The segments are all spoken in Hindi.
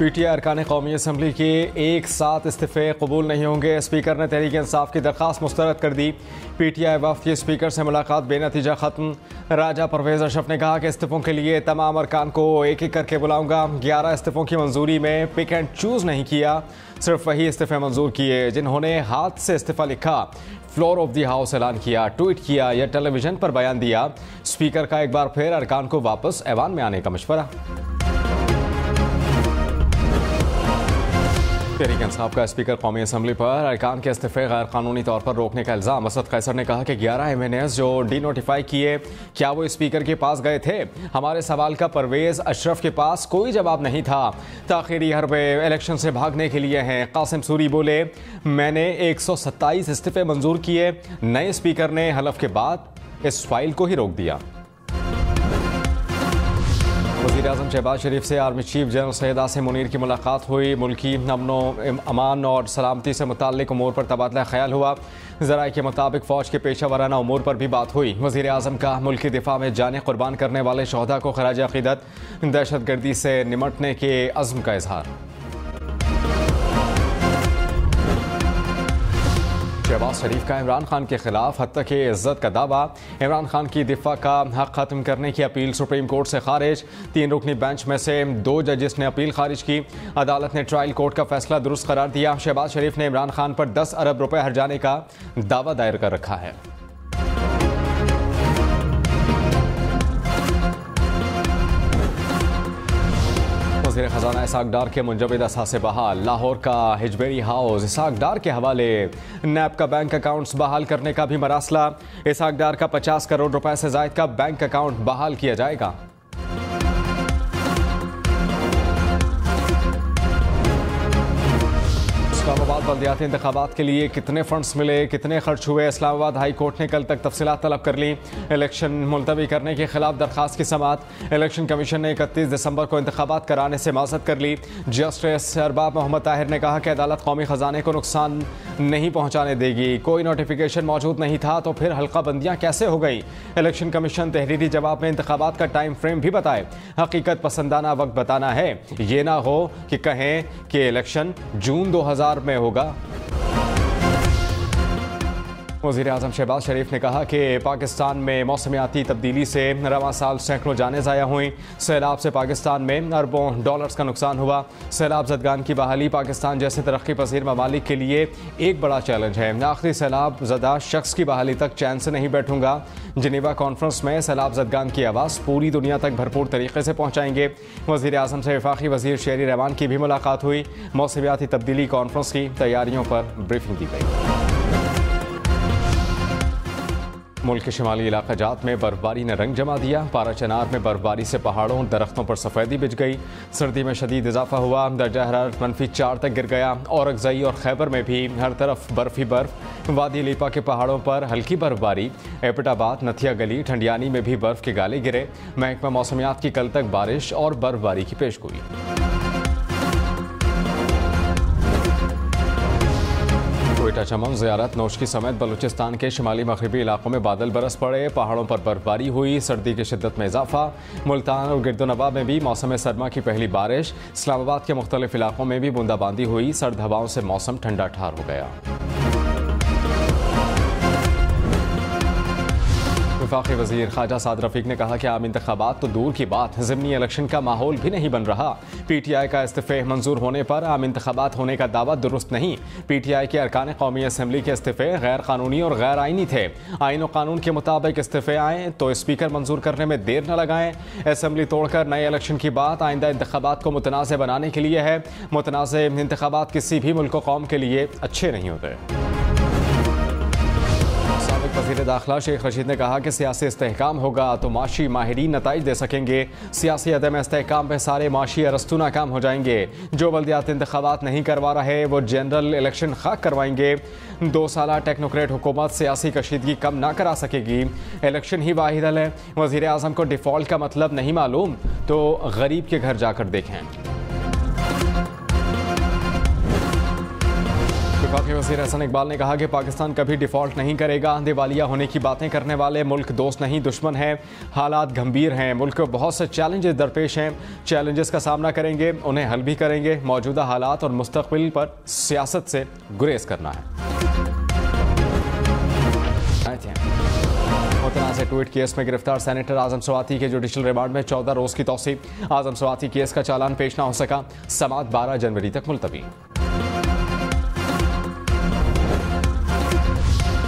पीटीआई अरकान कौमी असम्बली के एक साथ इस्तीफे कबूल नहीं होंगे। स्पीकर ने तहरीक इंसाफ की दरख्वास्त मुस्तरद कर दी। पीटीआई वफ़द की स्पीकर से मुलाकात बेनतीजा ख़त्म। राजा परवेज़ अशरफ ने कहा कि इस्तीफ़ों के लिए तमाम अरकान को एक एक करके बुलाऊंगा। 11 इस्तीफ़ों की मंजूरी में पिक एंड चूज़ नहीं किया, सिर्फ वही इस्तीफ़े मंजूर किए जिन्होंने हाथ से इस्तीफ़ा लिखा, फ्लोर ऑफ दी हाउस ऐलान किया, ट्वीट किया या टेलीविज़न पर बयान दिया। स्पीकर का एक बार फिर अरकान को वापस ऐवान में आने का मशवरा। तहरीक इंसाफ का स्पीकर कौमी असम्बली पर अरकान के इस्तीफे गैर कानूनी तौर पर रोकने का इल्ज़ाम। असद कैसर ने कहा कि 11 MNAs जो डी नोटिफाई किए, क्या वो स्पीकर के पास गए थे? हमारे सवाल का परवेज़ अशरफ के पास कोई जवाब नहीं था। ताख़ीरी हरबे इलेक्शन से भागने के लिए हैं। कासिम सूरी बोले, मैंने 127 इस्तीफे मंजूर किए। नए स्पीकर ने हलफ के बाद इस फाइल को ही रोक दिया। वज़ीर आज़म शहबाज शरीफ से army chief general Syed Asim Munir की मुलाकात हुई। मुल्की अमनो अमान और सलामती से मुताल्लिक़ उमूर पर तबादला ख्याल हुआ। ज़राए के मुताबिक फ़ौज के पेशा वराना उमूर पर भी बात हुई। वज़ीर आज़म का मुल्की दिफा में जाने कुर्बान करने वाले शोहदा को खराज अक़ीदत, दहशतगर्दी से निमटने के अज़्म का इजहार। शहबाज शरीफ का इमरान खान के खिलाफ हत्या के इज्जत का दावा। इमरान खान की दिफा का हक खत्म करने की अपील सुप्रीम कोर्ट से खारिज। 3 रुकनी बेंच में से 2 जजेस ने अपील खारिज की। अदालत ने ट्रायल कोर्ट का फैसला दुरुस्त करार दिया। शहबाज शरीफ ने इमरान खान पर 10 अरब रुपए हर्जाने का दावा दायर कर रखा है। वज़ीर ख़ज़ाना इसाक डार के मुंजमद असासे बहाल। लाहौर का हिजबेरी हाउस इसाक डार के हवाले। नैब का बैंक अकाउंट्स बहाल करने का भी मरासला। इसाक डार का 50 करोड़ रुपए से ज़ायद का बैंक अकाउंट बहाल किया जाएगा। इस्लामाबाद बल्दियाती इंतखाबात के लिए कितने फंड्स मिले, कितने खर्च हुए? इस्लामाबाद हाई कोर्ट ने कल तक तफसीलात तलब कर ली। इलेक्शन मुलतवी करने के खिलाफ दरखास्त की समाअत। इलेक्शन कमीशन ने 31 दिसंबर को इंतखाबात कराने से माज़रत कर ली। जस्टिस अरबाब मोहम्मद ताहिर ने कहा कि अदालत कौमी ख़जाने को नुकसान नहीं पहुँचाने देगी। कोई नोटिफिकेशन मौजूद नहीं था तो फिर हल्का बंदियाँ कैसे हो गई? इलेक्शन कमीशन तहरीरी जवाब में इंतखाबात का टाइम फ्रेम भी बताए। हकीकत पसंदाना वक्त बताना है, ये ना हो कि कहें कि इलेक्शन जून 2000 में होगा। वज़ीर आज़म शहबाज शरीफ ने कहा कि पाकिस्तान में मौसमियाती तब्दीली से रवां साल सैकड़ों जानें ज़ाया हुई। सैलाब से पाकिस्तान में अरबों डॉलर्स का नुकसान हुआ। सैलाब ज़दगान की बहाली पाकिस्तान जैसे तरक्की पसीर ममालिक के लिए एक बड़ा चैलेंज है। आखिरी सैलाब ज़दा शख्स की बहाली तक चैन से नहीं बैठूंगा। जिनेवा कॉन्फ्रेंस में सैलाब ज़दगान की आवाज़ पूरी दुनिया तक भरपूर तरीके से पहुँचाएंगे। वज़ीर आज़म से वफाकी वज़ीर शेरी रहमान की भी मुलाकात हुई। मौसमियाती तब्दीली कॉन्फ्रेंस की तैयारियों पर ब्रीफिंग दी गई। मुल्क के शिमाली इलाका जात में बर्फबारी ने रंग जमा दिया। पारा चनार में बर्फबारी से पहाड़ों और दरख्तों पर सफ़ेदी बिछ गई। सर्दी में शदीद इजाफा हुआ। दर्जा हरारत -4 तक गिर गया। औरकज़ई और खैबर में भी हर तरफ बर्फ ही बर्फ। वादी लीपा के पहाड़ों पर हल्की बर्फबारी। एपटाबाद, नथिया गली, ठंडियानी में भी बर्फ के गाले गिरे। महकमा मौसमियात की कल तक बारिश और बर्फबारी की पेशगोई। कोयटा चमन, ज़ियारत, नौशकी समेत बलूचिस्तान के शिमाली मगरबी इलाकों में बादल बरस पड़े। पहाड़ों पर बर्फबारी हुई। सर्दी की शिद्दत में इजाफा। मुल्तान और गिरदोनवा में भी मौसम सरमा की पहली बारिश। इस्लामाबाद के मुख्तलिफ इलाकों में भी बूंदाबांदी हुई। सर्द हवाओं से मौसम ठंडा ठार हो गया। वफाकी वज़ीर ख्वाजा साद रफ़ीक ने कहा कि आम इंतखाबात तो दूर की बात, ज़िमनी इलेक्शन का माहौल भी नहीं बन रहा। पीटीआई का इस्तीफ़े मंजूर होने पर आम इंतखाबात होने का दावा दुरुस्त नहीं। पीटीआई के अरकान कौमी असम्बली के इस्तीफ़े गैर कानूनी और गैर आइनी थे। आइन और कानून के मुताबिक इस्तीफ़े आएँ तो स्पीकर मंजूर करने में देर न लगाएं। असम्बली तोड़कर नए इलेक्शन की बात आइंदा इंतखाबात को मुतनाज़ बनाने के लिए है। मुतनाज़ इंतखाबात किसी भी मुल्क कौम के लिए अच्छे नहीं होते। वज़ीर दाखिला शेख रशीद ने कहा कि सियासी इस्तेहकाम होगा तो माशी माहिरीन नताइज दे सकेंगे। सियासी अदम इस्तेहकाम पे सारे माशी अरस्तू नाकाम हो जाएंगे। जो बल्दियाती इंतखाबात नहीं करवा रहे वो जनरल इलेक्शन खाक करवाएंगे। 2 साला टेक्नोक्रेट हुकूमत सियासी कशीदगी कम ना करा सकेगी। इलेक्शन ही वाहिद हल है। वज़ीर आज़म को डिफ़ॉल्ट का मतलब नहीं मालूम तो गरीब के घर जाकर देखें। वफाकी वज़ीर हसन इकबाल ने कहा कि पाकिस्तान कभी डिफ़ॉल्ट नहीं करेगा। दिवालिया होने की बातें करने वाले मुल्क दोस्त नहीं दुश्मन है। हालात गंभीर हैं, मुल्क को बहुत से चैलेंजेस दरपेश हैं। चैलेंजेस का सामना करेंगे, उन्हें हल भी करेंगे। मौजूदा हालात और मुस्तक़बिल पर सियासत से गुरेज करना है। मुतनाज़ ट्वीट केस में गिरफ्तार सेनेटर आज़म स्वाति के जुडिशल रिमांड में 14 रोज़ की तौसीब। आज़म स्वाति केस का चालान पेश न हो सका। समाअत 12 जनवरी तक मुलतवी।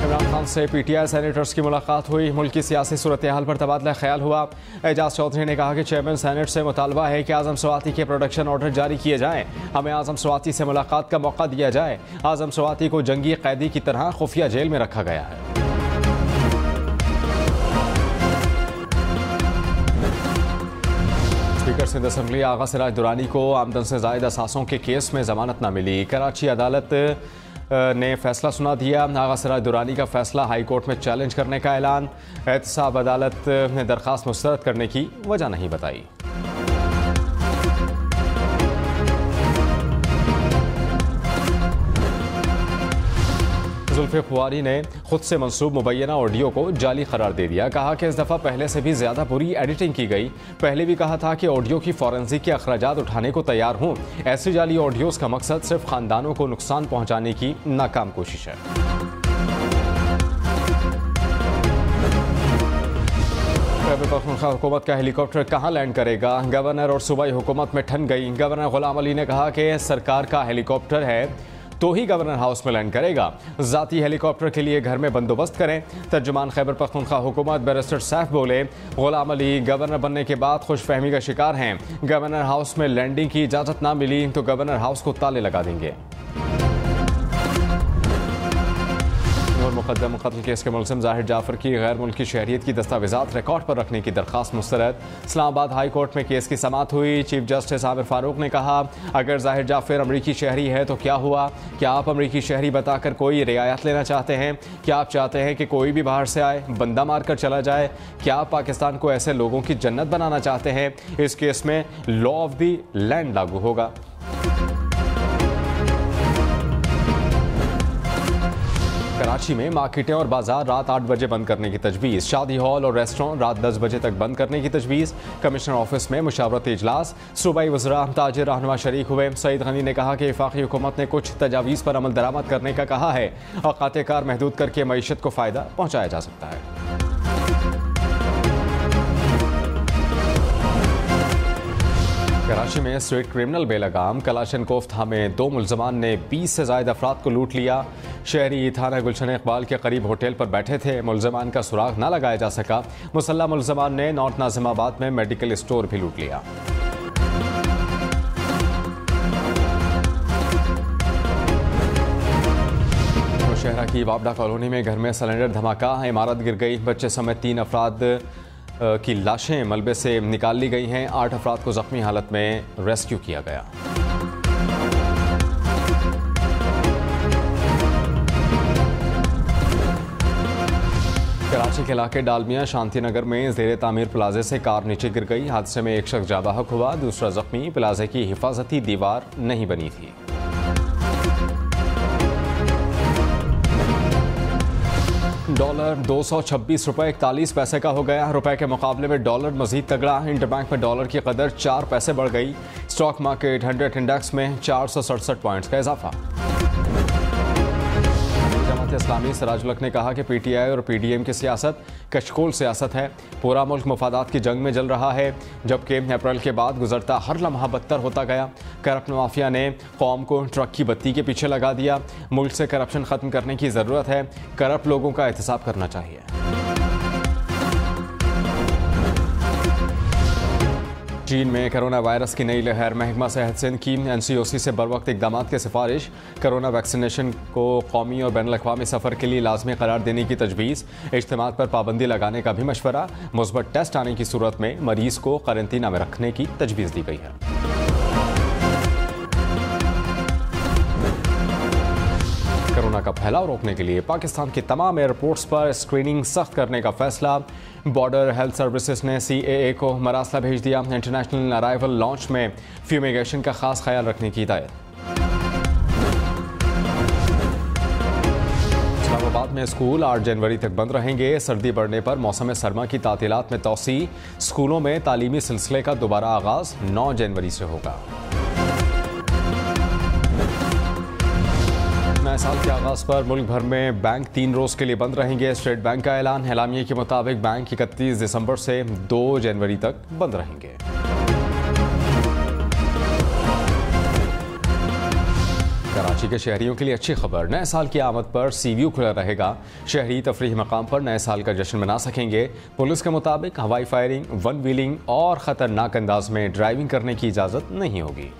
इमरान खान से पीटीआई सेनेटर्स की मुलाकात हुई। मुल्क की सियासी सूरत हाल पर तबादला ख्याल हुआ। एजाज चौधरी ने कहा कि चेयरमैन सेनेट से मुतालबा है कि आज़म स्वाति के प्रोडक्शन ऑर्डर जारी किए जाएं। हमें आज़म स्वाति से मुलाकात का मौका दिया जाए। आज़म स्वाति को जंगी कैदी की तरह खुफिया जेल में रखा गया है। स्पीकर सिंध असम्बली आगा सिराज दुरानी को आमदन से ज़ायद असासों के केस में जमानत न मिली। कराची अदालत ने फैसला सुना दिया। आगा सिराज दुरानी का फैसला हाई कोर्ट में चैलेंज करने का ऐलान। एहतसाब अदालत ने दरख्वास्त मुस्तरद करने की वजह नहीं बताई। जुल्फ़े खुआरी ने खुद से मंसूब मुबैना ऑडियो को जाली करार दे दिया। कहा कि इस दफ़ा पहले से भी ज़्यादा बुरी एडिटिंग की गई। पहले भी कहा था कि ऑडियो की फॉरेंसिक के अखराजात उठाने को तैयार हूँ। ऐसी जाली ऑडियोज़ का मकसद सिर्फ ख़ानदानों को नुकसान पहुँचाने की नाकाम कोशिश है। खैबर पख्तूनख्वा हुकूमत का हेलीकॉप्टर कहाँ लैंड करेगा? गवर्नर और सूबाई हुकूमत में ठन गई। गवर्नर गुलाम अली ने कहा कि सरकार का हेलीकॉप्टर है तो ही गवर्नर हाउस में लैंड करेगा। ज़ाती हेलीकॉप्टर के लिए घर में बंदोबस्त करें। तर्जुमान खैबर पख्तूनख्वा हुकूमत बैरिस्टर सैफ बोले, गुलाम अली गवर्नर बनने के बाद खुशफहमी का शिकार हैं। गवर्नर हाउस में लैंडिंग की इजाज़त ना मिली तो गवर्नर हाउस को ताले लगा देंगे। मुकद्दम कत्ल केस के मुलज़िम ज़ाहिर जाफर की गैर मुल्की शहरियत की दस्तावेज़ात रिकॉर्ड पर रखने की दरख्वास्त मुस्तरद। इस्लामाबाद हाई कोर्ट में केस की समाअत हुई। चीफ जस्टिस आमिर फारूक ने कहा, अगर ज़ाहिर जाफर अमरीकी शहरी है तो क्या हुआ? क्या आप अमरीकी शहरी बताकर कोई रियायत लेना चाहते हैं? क्या आप चाहते हैं कि कोई भी बाहर से आए बंदा मार कर चला जाए? क्या आप पाकिस्तान को ऐसे लोगों की जन्नत बनाना चाहते हैं? इस केस में लॉ ऑफ द लैंड लागू होगा। कराची में मार्केटें और बाजार रात 8 बजे बंद करने की तजवीज़। शादी हॉल और रेस्टोरेंट रात 10 बजे तक बंद करने की तजवीज़। कमिश्नर ऑफिस में मुशावरती इजलास। सूबाई वज़रा ताजिर रहनुमा शरीक हुए। सईद गनी ने कहा कि वफाकी हुकूमत ने कुछ तजावीज़ पर अमल दरामद करने का कहा है। औकात कार महदूद करके मईशत को फ़ायदा पहुँचाया जा सकता है। कराची में स्ट्रीट क्रिमिनल बेलगाम कलाशनकोफ थामे 2 मुलजमान ने 20 से ज़ायद अफराद को लूट लिया। शहरी थाना गुलशन इकबाल के करीब होटल पर बैठे थे। मुलजमान का सुराग न लगाया जा सका। मुसल्ला मुलजमान ने नॉर्थ नाजिमाबाद में मेडिकल स्टोर भी लूट लिया। शहरा की वापडा कॉलोनी में घर में सिलेंडर धमाका, इमारत गिर गई। बच्चे समेत 3 अफराद की लाशें मलबे से निकाल ली गई हैं। 8 अफराद को जख्मी हालत में रेस्क्यू किया गया। कराची के इलाके डालमिया शांति नगर में ज़ेरे तामीर प्लाजे से कार नीचे गिर गई। हादसे में एक शख्स जाबाहक हुआ, दूसरा जख्मी। प्लाजे की हिफाजती दीवार नहीं बनी थी। डॉलर 226 रुपये 41 पैसे का हो गया। रुपए के मुकाबले में डॉलर मजीद तगड़ा। इंटरबैंक में डॉलर की कदर 4 पैसे बढ़ गई। स्टॉक मार्केट 100 इंडेक्स में 467 पॉइंट्स का इजाफा। जमात इस्लामी सिराजुल ने कहा कि पीटीआई और पीडीएम की सियासत कशकोल सियासत है। पूरा मुल्क मुफादात की जंग में जल रहा है, जबकि अप्रैल के बाद गुजरता हर लम्हा बदतर होता गया। करप्ट माफिया ने कौम को ट्रक की बत्ती के पीछे लगा दिया। मुल्क से करप्शन खत्म करने की ज़रूरत है। करप्ट लोगों का एहतसाब करना चाहिए। चीन में कोरोना वायरस की नई लहर। महकमा सेहत सिंध की एनसीओसी से बरवक्त इकदाम की सिफारिश। कोरोना वैक्सीनेशन को कौमी और बैनुल अक़वामी सफ़र के लिए लाजमी करार देने की तजवीज़। इज्तिमात पर पाबंदी लगाने का भी मशवरा। मुस्बत टेस्ट आने की सूरत में मरीज़ को क्वारंटीना में रखने की तजवीज़ दी गई है। कोरोना का फैलाव रोकने के लिए पाकिस्तान के तमाम एयरपोर्ट्स पर स्क्रीनिंग सख्त करने का फैसला। बॉर्डर हेल्थ सर्विसेज ने CAA को मरासला भेज दिया। इंटरनेशनल अराइवल लॉन्च में फ्यूमिगेशन का खास ख्याल रखने की हिदायत। में स्कूल 8 जनवरी तक बंद रहेंगे। सर्दी बढ़ने पर मौसम सरमा की तातीलात में तोसी। स्कूलों में तालीमी सिलसिले का दोबारा आगाज 9 जनवरी से होगा। नए साल के आगाज पर मुल्क भर में बैंक 3 रोज के लिए बंद रहेंगे। स्टेट बैंक का ऐलान। एलामिया के मुताबिक बैंक 31 दिसंबर से 2 जनवरी तक बंद रहेंगे। कराची के शहरियों के लिए अच्छी खबर। नए साल की आमद पर सी व्यू खुला रहेगा। शहरी तफरीही मकाम पर नए साल का जश्न मना सकेंगे। पुलिस के मुताबिक हवाई फायरिंग, वन व्हीलिंग और खतरनाक अंदाज में ड्राइविंग करने की इजाज़त नहीं होगी।